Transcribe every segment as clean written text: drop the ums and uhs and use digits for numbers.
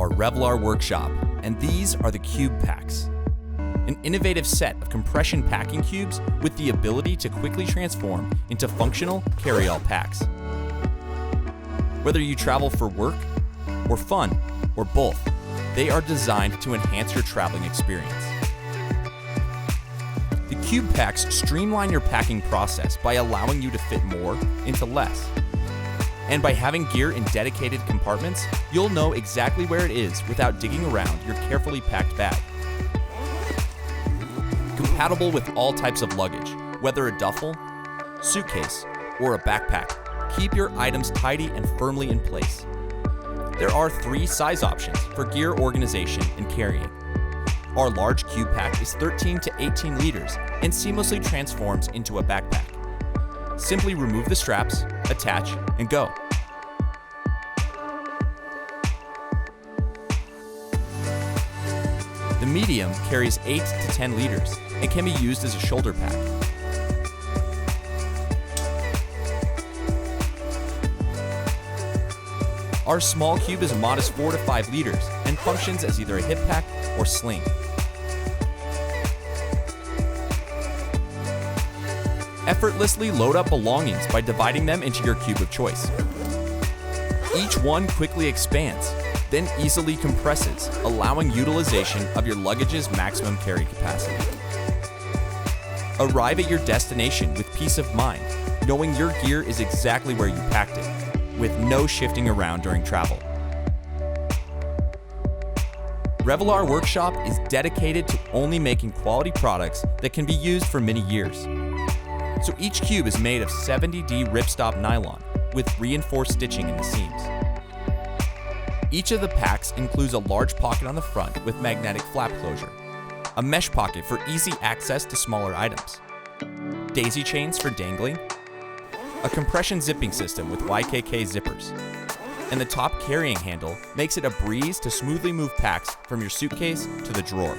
our Revlar workshop, and these are the CUBEPACKS. An innovative set of compression packing cubes with the ability to quickly transform into functional carry-all packs. Whether you travel for work, or fun, or both, they are designed to enhance your traveling experience. The CUBEPACKS streamline your packing process by allowing you to fit more into less. And by having gear in dedicated compartments, you'll know exactly where it is without digging around your carefully packed bag. Compatible with all types of luggage, whether a duffel, suitcase, or a backpack, keep your items tidy and firmly in place. There are 3 size options for gear organization and carrying. Our large CUBEPACK is 13 to 18 liters and seamlessly transforms into a backpack. Simply remove the straps, attach, and go. The medium carries 8 to 10 liters and can be used as a shoulder pack. Our small cube is a modest 4 to 5 liters and functions as either a hip pack or sling. Effortlessly load up belongings by dividing them into your cube of choice. Each one quickly expands, then easily compresses, allowing utilization of your luggage's maximum carry capacity. Arrive at your destination with peace of mind, knowing your gear is exactly where you packed it, with no shifting around during travel. Revlar Workshop is dedicated to only making quality products that can be used for many years. So each cube is made of 70D ripstop nylon with reinforced stitching in the seams. Each of the packs includes a large pocket on the front with magnetic flap closure, a mesh pocket for easy access to smaller items, daisy chains for dangling, a compression zipping system with YKK zippers, and the top carrying handle makes it a breeze to smoothly move packs from your suitcase to the drawer.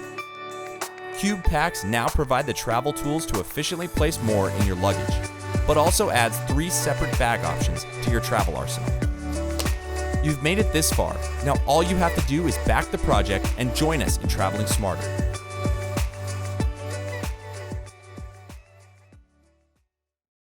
CUBEPACKS now provide the travel tools to efficiently place more in your luggage, but also adds 3 separate bag options to your travel arsenal. You've made it this far. Now all you have to do is back the project and join us in traveling smarter.